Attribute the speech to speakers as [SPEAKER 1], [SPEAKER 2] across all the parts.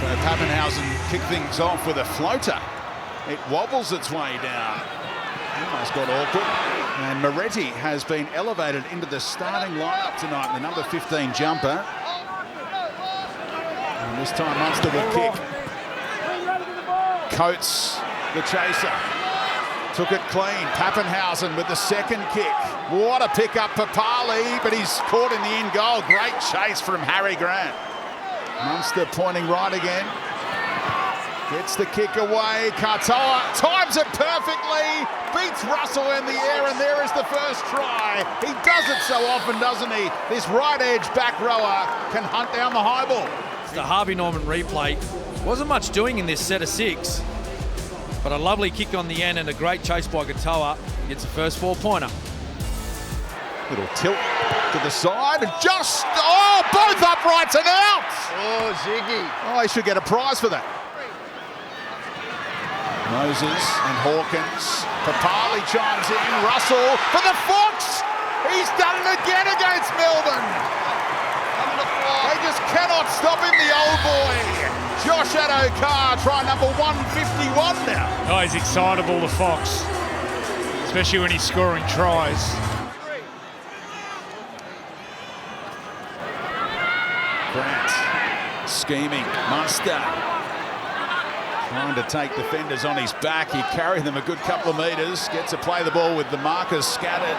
[SPEAKER 1] So Pappenhausen kicked things off with a floater. It wobbles its way down. Almost got awkward. And Moretti has been elevated into the starting lineup tonight, the number 15 jumper. And this time Munster will kick. Coates, the chaser. Took it clean. Pappenhausen with the second kick. What a pick up for Parley, but he's caught in the in goal. Great chase from Harry Grant. Munster pointing right again. Gets the kick away. Katoa times it perfectly. Beats Russell in the air, and there is the first try. He does it so often, doesn't he? This right edge back rower can hunt down the high ball.
[SPEAKER 2] The Harvey Norman replay. Wasn't much doing in this set of 6. But a lovely kick on the end and a great chase by Katoa. Gets the first 4-pointer.
[SPEAKER 1] Little tilt to the side and just, both uprights and out!
[SPEAKER 3] Oh, Ziggy.
[SPEAKER 1] Oh, he should get a prize for that. Moses and Hawkins. Papali chimes in. Russell for the Fox! He's done it again against Melbourne! They just cannot stop him, the old boy. Josh Addo-Carr, try number 151 now.
[SPEAKER 4] Oh, he's excitable, the Fox, especially when he's scoring tries.
[SPEAKER 1] Grant scheming. Munster trying to take defenders on his back. He carried them a good couple of metres. Gets to play the ball with the markers scattered.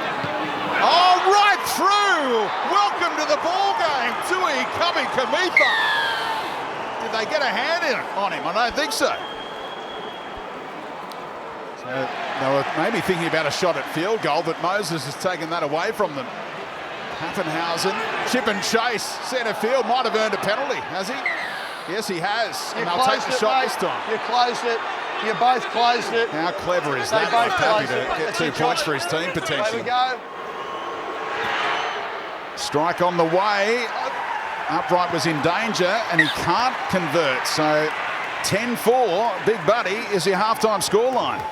[SPEAKER 1] Oh, right through! Welcome to the ball game, Tui Kamikamifa. Did they get a hand in on him? I don't think so. So they were maybe thinking about a shot at field goal, but Moses has taken that away from them. Pappenhausen, chip and chase, centre field, might have earned a penalty, has he? Yes, he has. And they'll take the shot this time.
[SPEAKER 3] You closed it. You both closed it.
[SPEAKER 1] How clever is that?
[SPEAKER 3] Both
[SPEAKER 1] happy to
[SPEAKER 3] it.
[SPEAKER 1] get 2 points for his team potentially.
[SPEAKER 3] There we go.
[SPEAKER 1] Strike on the way. Upright was in danger and he can't convert. So 10-4, Big Buddy is your halftime scoreline.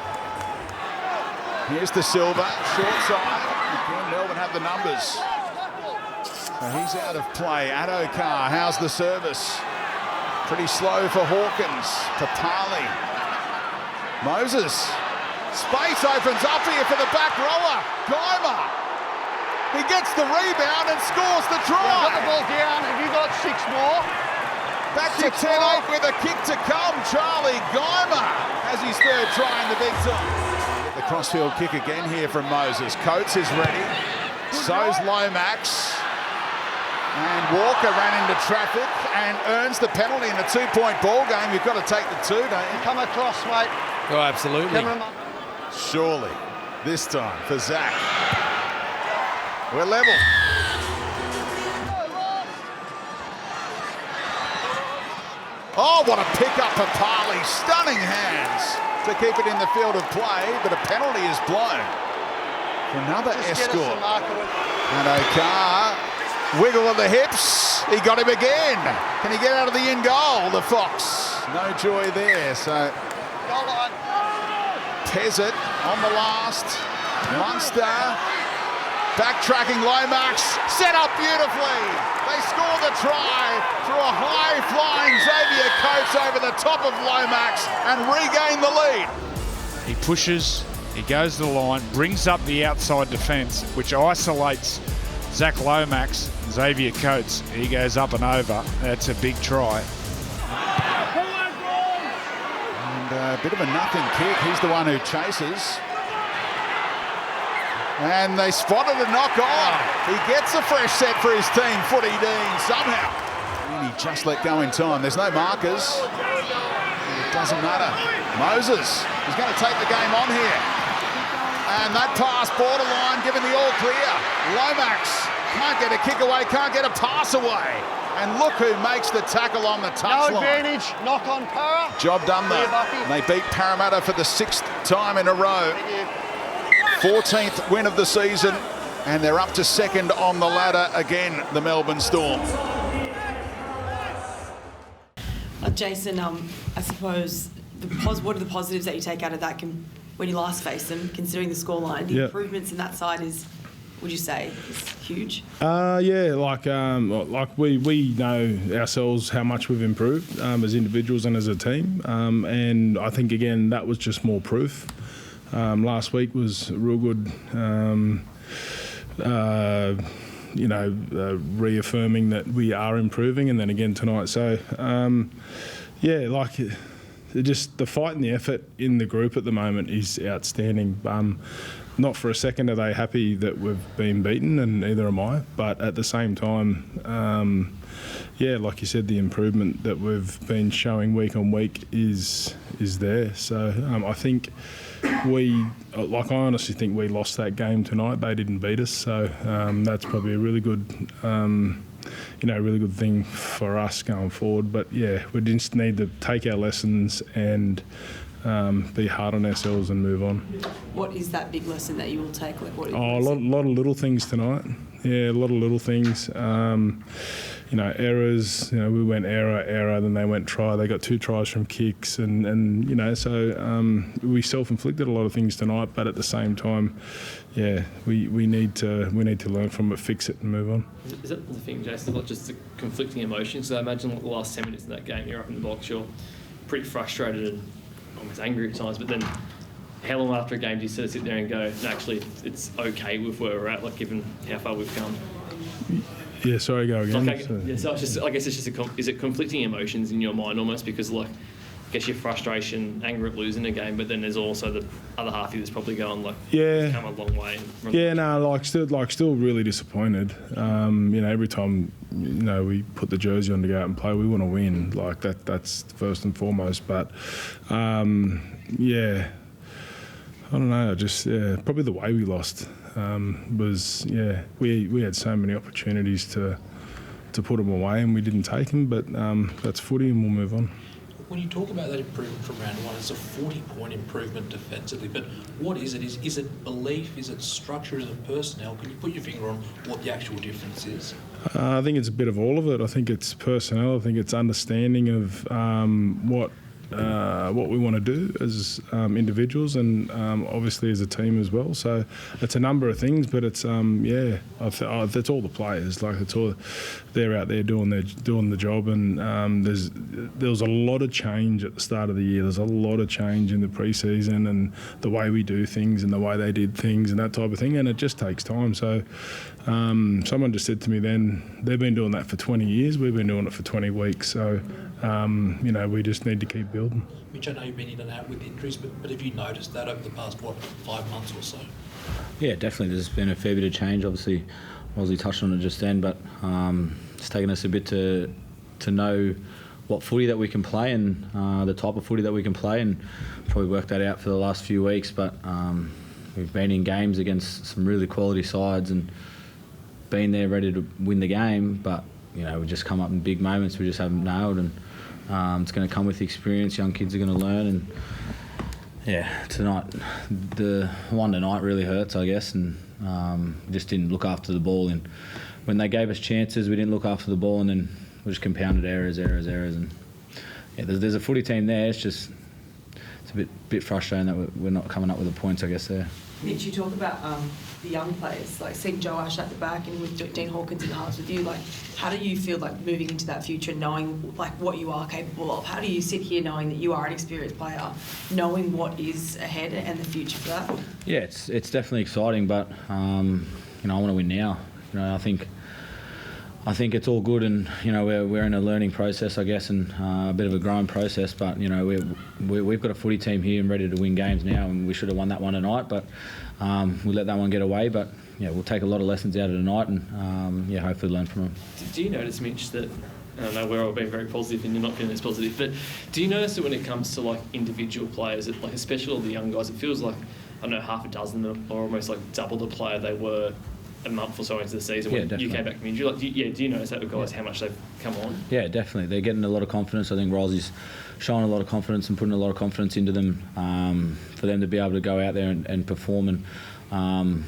[SPEAKER 1] Here's the Silver, short side. Again, Melbourne have the numbers. So he's out of play. Addo-Carr, how's the service? Pretty slow for Hawkins. Papali. Moses. Space opens up here for the back rower. Geimer. He gets the rebound and scores the try.
[SPEAKER 3] Got the ball down. Have you got 6 more?
[SPEAKER 1] Back to 10-8 with a kick to come. Charlie Geimer has his third try in the big time. The crossfield kick again here from Moses. Coates is ready. So's Lomax. And Walker ran into traffic and earns the penalty in a 2-point ball game. You've got to take the 2, don't you?
[SPEAKER 3] Come across, mate.
[SPEAKER 2] Oh, absolutely.
[SPEAKER 1] Surely, this time for Zach. We're level. Oh, what a pick-up for Parley. Stunning hands to keep it in the field of play, but a penalty is blown. Another escort. And O'Carr, wiggle of the hips. He got him again. Can he get out of the in goal, the Fox? No joy there, so Pezzett on the last. Munster backtracking. Lomax set up beautifully. They score the try through a high-flying Xavier Coates over the top of Lomax and regain the lead.
[SPEAKER 4] He pushes, he goes to the line, brings up the outside defence, which isolates Zach Lomax, Xavier Coates. He goes up and over. That's a big try.
[SPEAKER 1] And a bit of a nothing kick. He's the one who chases. And they spotted a knock on. He gets a fresh set for his team, Footy Dean, somehow. And he just let go in time. There's no markers. It doesn't matter. Moses is going to take the game on here. And that pass borderline, given the all clear. Lomax can't get a kick away, can't get a pass away. And look who makes the tackle on the touchline.
[SPEAKER 3] No advantage, knock on Para.
[SPEAKER 1] Job done though. And they beat Parramatta for the 6th time in a row. 14th win of the season, and they're up to 2nd on the ladder again, the Melbourne Storm.
[SPEAKER 5] Jason, I suppose, what are the positives that you take out of that when you last face them, considering the scoreline? The improvements in that side is would you say is huge?
[SPEAKER 6] Yeah, like we know ourselves how much we've improved as individuals and as a team, and I think again that was just more proof. Last week was real good. Reaffirming that we are improving, and then again tonight. So, just the fight and the effort in the group at the moment is outstanding. Not for a second are they happy that we've been beaten, and neither am I. But at the same time, like you said, the improvement that we've been showing week on week is there. So I think I honestly think we lost that game tonight. They didn't beat us, so that's probably a really good, really good thing for us going forward. But yeah, we just need to take our lessons and be hard on ourselves and move on.
[SPEAKER 5] What is that big lesson that you will take? Like, what?
[SPEAKER 6] A lot of little things tonight. Yeah, a lot of little things. Errors. We went error, then they went try. They got 2 tries from kicks, and we self-inflicted a lot of things tonight. But at the same time, we need to learn from it, fix it, and move on.
[SPEAKER 7] Is that the thing, Jason? Not just the conflicting emotions. So I imagine the last 10 minutes in that game, you're up in the box, you're pretty frustrated and almost angry at times. But then, how long after a game do you sort of sit there and go, no, actually, it's okay with where we're at, like given how far we've come?
[SPEAKER 6] Yeah, sorry, go again.
[SPEAKER 7] So I guess it's just is it conflicting emotions in your mind almost, because I guess your frustration, anger at losing a game, but then there's also the other half of you that's probably going we've come a long way.
[SPEAKER 6] Still really disappointed. Every time we put the jersey on to go out and play, we want to win. That's first and foremost. But I don't know. Probably the way we lost. We had so many opportunities to put them away and we didn't take them, but that's footy and we'll move on.
[SPEAKER 8] When you talk about that improvement from round one, it's a 40-point improvement defensively, but what is it? Is it belief? Is it structure? Is it personnel? Can you put your finger on what the actual difference is?
[SPEAKER 6] I think it's a bit of all of it. I think it's personnel. I think it's understanding of what we want to do as individuals and obviously as a team as well. So it's a number of things, but it's that's all the players. It's all they're out there doing the job. And there was a lot of change at the start of the year. There's a lot of change in the pre-season and the way we do things and the way they did things and that type of thing. And it just takes time. So someone just said to me then, they've been doing that for 20 years. We've been doing it for 20 weeks. So we just need to keep building.
[SPEAKER 8] Which I know you've been in and out with injuries, but have you noticed that over the past, 5 months or so?
[SPEAKER 9] Yeah, definitely. There's been a fair bit of change. Obviously, Rosie touched on it just then, but it's taken us a bit to know what footy that we can play and the type of footy that we can play, and probably worked that out for the last few weeks. But we've been in games against some really quality sides and been there ready to win the game, but we just come up in big moments we just haven't nailed, and it's going to come with experience. Young kids are going to learn, and tonight, the one tonight really hurts, I guess, and we just didn't look after the ball. And when they gave us chances, we didn't look after the ball, and then we just compounded errors, and there's a footy team there. It's a bit frustrating that we're not coming up with the points, I guess, there.
[SPEAKER 5] Mitch, you talk about the young players, like seeing Joe Ash at the back and with Dean Hawkins in the halves with you. How do you feel moving into that future, knowing what you are capable of? How do you sit here knowing that you are an experienced player, knowing what is ahead and the future for that?
[SPEAKER 9] Yeah, it's definitely exciting, but I want to win now. I think it's all good, and we're in a learning process, I guess, and a bit of a growing process. But we've got a footy team here and ready to win games now, and we should have won that one tonight. But we let that one get away. But we'll take a lot of lessons out of tonight, and hopefully learn from them.
[SPEAKER 7] Do you notice, Mitch, that I know we're all being very positive and you're not feeling as positive, but do you notice that when it comes to individual players, especially all the young guys, it feels like half a dozen are almost double the player they were a month or so into the season when you came back from injury? Do you notice that with guys, how much they've come on? Yeah, definitely. They're getting a lot of confidence. I think Rosie's showing a lot of confidence and putting a lot of confidence into them for them to be able to go out there and perform. And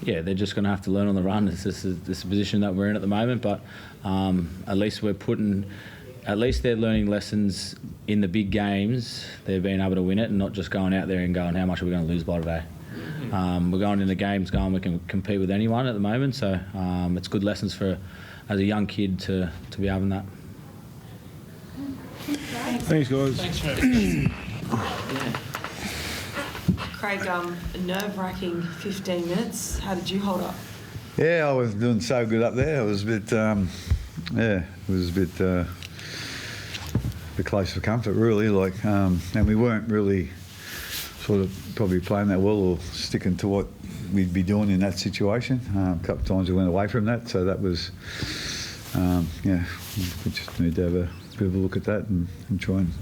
[SPEAKER 7] they're just going to have to learn on the run. This is the position that we're in at the moment, but at least they're learning lessons in the big games. They've been able to win it and not just going out there and going, how much are we going to lose by today?
[SPEAKER 9] we're going into games going we can compete with anyone at the moment. So it's good lessons for as a young kid to be having that.
[SPEAKER 6] Thanks, guys.
[SPEAKER 7] Thanks for having us.
[SPEAKER 5] Craig, a nerve-wracking 15 minutes. How did you hold up?
[SPEAKER 10] Yeah, I was doing so good up there. It was a bit, it was a bit close for comfort, really. Like, and we weren't really sort of probably playing that well or sticking to what we'd be doing in that situation. A couple of times we went away from that, so that was, we just need to have a bit of a look at that and try and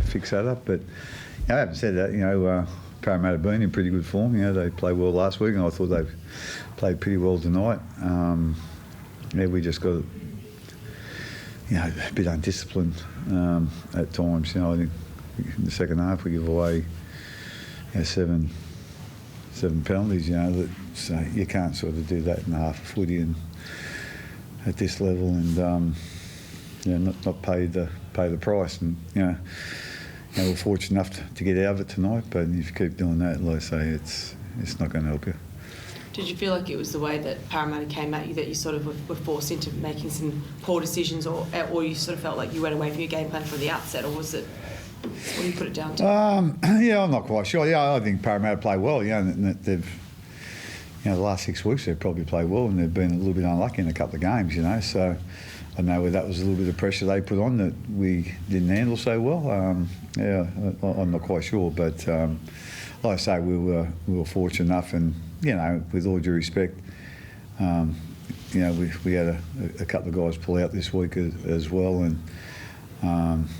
[SPEAKER 10] fix that up. But having said that, Parramatta been in pretty good form. They played well last week, and I thought they played pretty well tonight. We just got a bit undisciplined at times. I think in the second half we give away seven penalties. So you can't sort of do that in half a footy and at this level, and not pay the price. And we're fortunate enough to get out of it tonight. But if you keep doing that, like I say, it's not going to help you.
[SPEAKER 5] Did you feel like it was the way that Parramatta came at you that you sort of were forced into making some poor decisions, or you sort of felt like you went away from your game plan from the outset, or was it? What do you put it down to? I'm
[SPEAKER 10] not quite sure. I think Parramatta played well. They've the last 6 weeks they've probably played well, and they've been a little bit unlucky in a couple of games. So I know where that was a little bit of pressure they put on that we didn't handle so well. I'm not quite sure, but like I say, we were fortunate enough, and with all due respect, we had a couple of guys pull out this week as well, and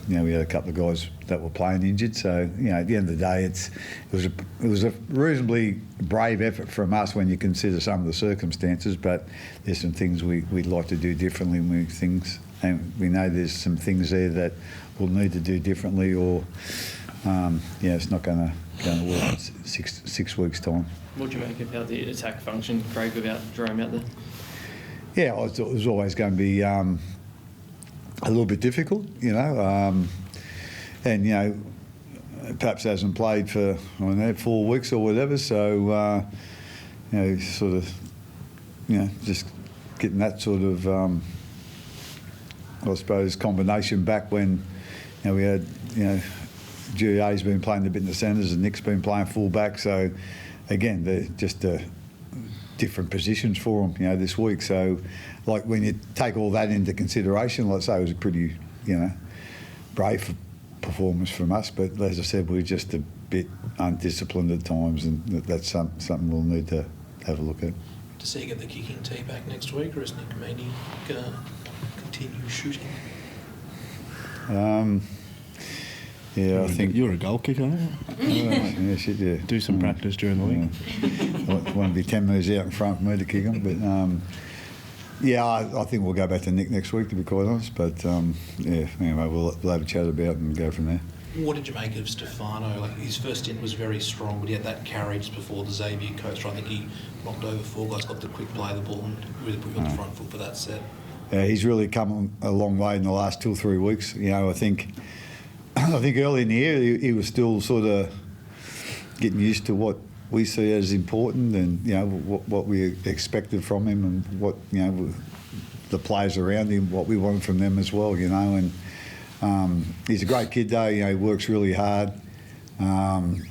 [SPEAKER 10] we had a couple of guys that were playing injured. So at the end of the day, it was a reasonably brave effort from us when you consider some of the circumstances. But there's some things we'd like to do differently, and we know there's some things there that we'll need to do differently, or it's not going to work in six weeks' time.
[SPEAKER 7] What do you make about the attack function, Craig, without Jerome out there?
[SPEAKER 10] Yeah, it was always going to be a little bit difficult, and perhaps hasn't played for 4 weeks or whatever. So sort of just getting that sort of I suppose combination back when we had GA's been playing a bit in the centres and Nick's been playing full back. So again, they're just different positions for them, this week. So, like when you take all that into consideration, let's say it was a pretty, brave performance from us. But as I said, we're just a bit undisciplined at times, and that's something we'll need to have a look at.
[SPEAKER 8] Does he get the kicking tee back next week, or is Nick Meaney going to continue shooting?
[SPEAKER 11] I think you're a goal kicker, aren't you?
[SPEAKER 10] Yeah.
[SPEAKER 11] Do some practice during the week.
[SPEAKER 10] Want to be 10 metres out in front for me to kick them, but I think we'll go back to Nick next week, to be quite honest. But anyway, we'll have a chat about it and go from there.
[SPEAKER 8] What did you make of Stefano? Like, his first stint was very strong, but he had that carriage before the Xavier coach. I think he knocked over 4 guys, got the quick play of the ball, and really put you on the front foot for that set.
[SPEAKER 10] He's really come a long way in the last 2 or 3 weeks. I think early in the year he was still sort of getting used to what we see as important, and what we expected from him, and what the players around him, what we wanted from them as well. And he's a great kid though. He works really hard. You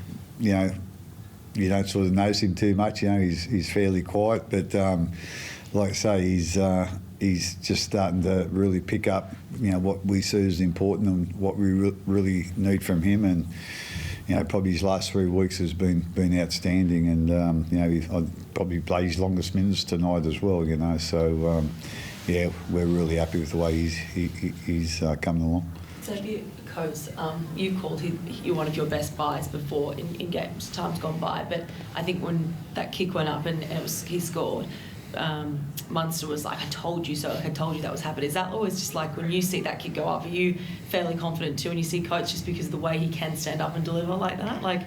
[SPEAKER 10] don't sort of notice him too much. He's fairly quiet, but like I say, he's just starting to really pick up, what we see as important and what we really need from him. And probably his last 3 weeks has been outstanding. And I'd probably play his longest minutes tonight as well. So we're really happy with the way he's coming along.
[SPEAKER 5] Xavier Coates, you called you one of your best buys before in games times gone by, but I think when that kick went up and he scored, Munster was like, I told you so, I told you that was happening. Is that always just like when you see that kick go up, are you fairly confident too when you see Coates, just because of the way he can stand up and deliver like that, like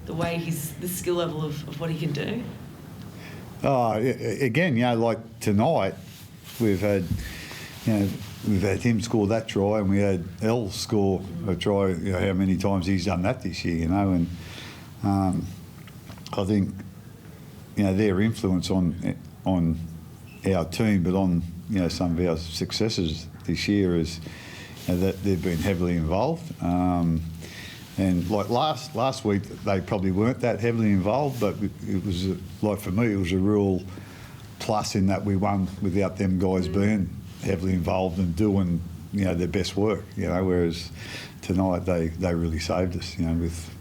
[SPEAKER 5] the way the skill level of what he can do?
[SPEAKER 10] Again, like tonight we've had him score that try, and we had El score a try. How many times he's done that this year, and I think their influence on our team, but on some of our successes this year is that they've been heavily involved. And like last week, they probably weren't that heavily involved, but it was like for me, it was a real plus in that we won without them guys being heavily involved and doing their best work. Whereas tonight they really saved us. With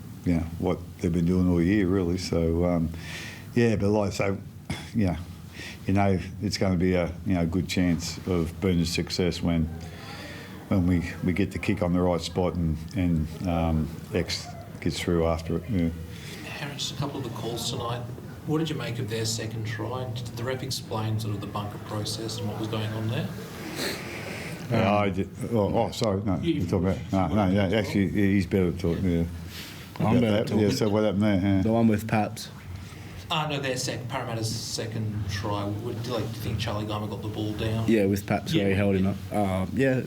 [SPEAKER 10] what they've been doing all year, really. So but like so, it's going to be a good chance of being a success when we get the kick on the right spot and X gets through after it. Yeah.
[SPEAKER 8] Harris, a couple of the calls tonight. What did you make of their second try? Did the ref explain sort of the bunker process and what was going on there?
[SPEAKER 10] I did. Sorry. No, you're talking about. No. Yeah, actually, he's better to talk. Yeah.
[SPEAKER 6] I'm better to talk.
[SPEAKER 10] Yeah. So what happened there? Yeah.
[SPEAKER 6] The one with Paps.
[SPEAKER 8] No, Parramatta's second try. Do you think Charlie Geimer got the ball down?
[SPEAKER 6] Yeah, with Paps where he held him up. They're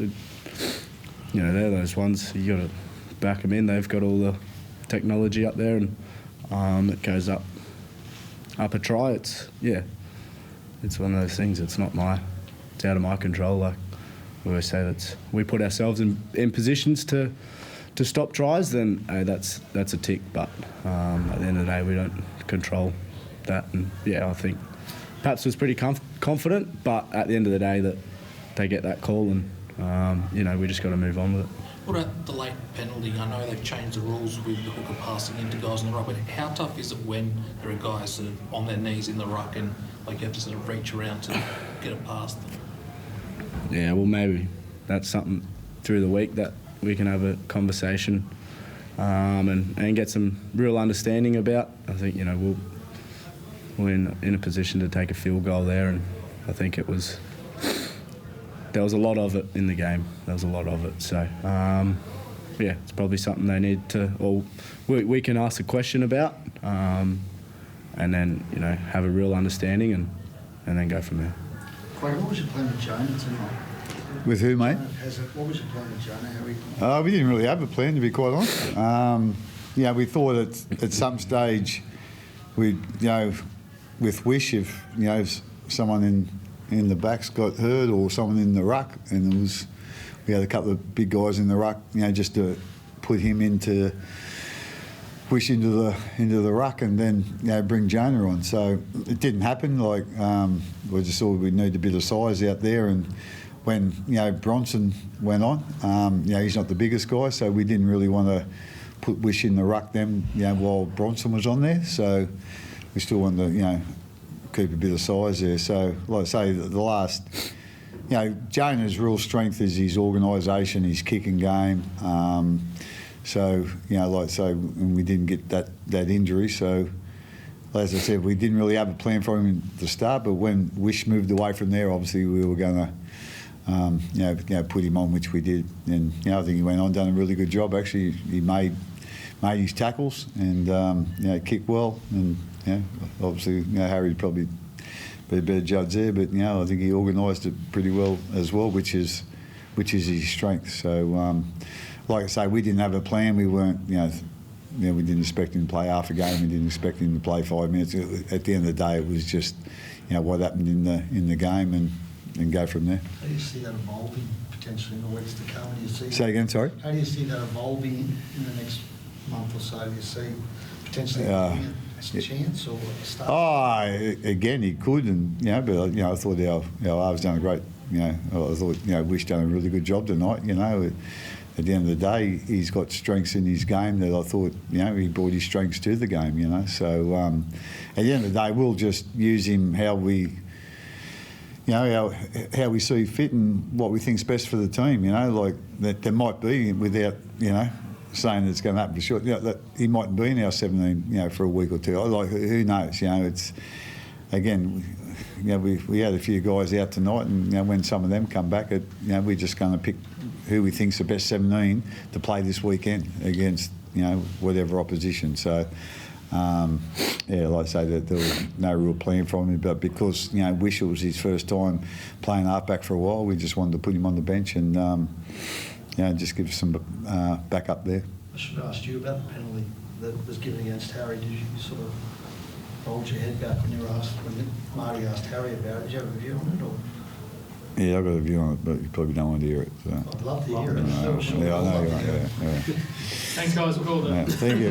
[SPEAKER 6] those ones. You got to back them in. They've got all the technology up there, and it goes up a try. It's one of those things. It's out of my control. Like we always say, we put ourselves in positions to stop tries. Then that's a tick. But at the end of the day, we don't control that. And I think Paps was pretty confident. But at the end of the day, that they get that call, and we just got to move on with it.
[SPEAKER 8] What about the late penalty? I know they've changed the rules with the hooker passing into guys in the ruck, but how tough is it when there are guys sort of on their knees in the ruck and you have to sort of reach around to get it past them?
[SPEAKER 6] Yeah, well, maybe that's something through the week that we can have a conversation and get some real understanding about. I think we're in a position to take a field goal there, and I think there was a lot of it in the game. There was a lot of it. So, it's probably something they need to, or we can ask a question about, and then, have a real understanding and then go from there.
[SPEAKER 12] Craig, what was your plan with Jonah tonight?
[SPEAKER 10] With who, mate?
[SPEAKER 12] What was your plan with Jonah?
[SPEAKER 10] We didn't really have a plan, to be quite honest. We thought at some stage we'd, with Wish, if someone in the backs got hurt or someone in the ruck, and we had a couple of big guys in the ruck, just to put him into the ruck and then bring Jonah on. So it didn't happen. We just thought we'd need a bit of size out there, and when Bronson went on, he's not the biggest guy, so we didn't really want to put Wish in the ruck then while Bronson was on there. So we still wanted to keep a bit of size there. So, like I say, the last, Jonah's real strength is his organisation, his kicking game. And we didn't get that injury. So, as I said, we didn't really have a plan for him at the start, but when Wish moved away from there, obviously we were going to, put him on, which we did. And, I think he went on, done a really good job. Actually, he made his tackles and, kicked well. And, obviously, Harry'd probably be a better judge there, but I think he organised it pretty well as well, which is his strength. So, like I say, we didn't have a plan. We weren't, we didn't expect him to play half a game. We didn't expect him to play 5 minutes. At the end of the day, it was just, what happened in the game and go from there.
[SPEAKER 12] How do you see that evolving potentially in the weeks to come?
[SPEAKER 10] Say again, sorry.
[SPEAKER 12] How do you see that evolving in the next month or so? Do you see potentially a chance or a start?
[SPEAKER 10] Again, he could, and but I thought our halves done a great. I thought Wish done a really good job tonight. At the end of the day, he's got strengths in his game that I thought he brought his strengths to the game. So at the end of the day, we'll just use him how we. How we see fit and what we think's best for the team. That there might be without saying it's going to happen for sure. That he might be in our 17, for a week or two. Who knows? It's again, we had a few guys out tonight, and when some of them come back, we're just going to pick who we think's the best 17 to play this weekend against whatever opposition. So. Like I say, that there was no real plan from him, but because Wish, it was his first time playing halfback for a while, we just wanted to put him on the bench and just give some backup there.
[SPEAKER 12] I should have asked you about the penalty that was given against Harry. Did you sort of rolled your head back when Marty asked Harry about it. Did you have a view on it? Or?
[SPEAKER 10] Yeah, I've got a view on it, but you probably don't want to hear it. So.
[SPEAKER 12] I'd love to hear it.
[SPEAKER 10] Yeah, I know you want. Yeah.
[SPEAKER 7] Thanks, guys. We'll call them.
[SPEAKER 10] Yeah, thank you.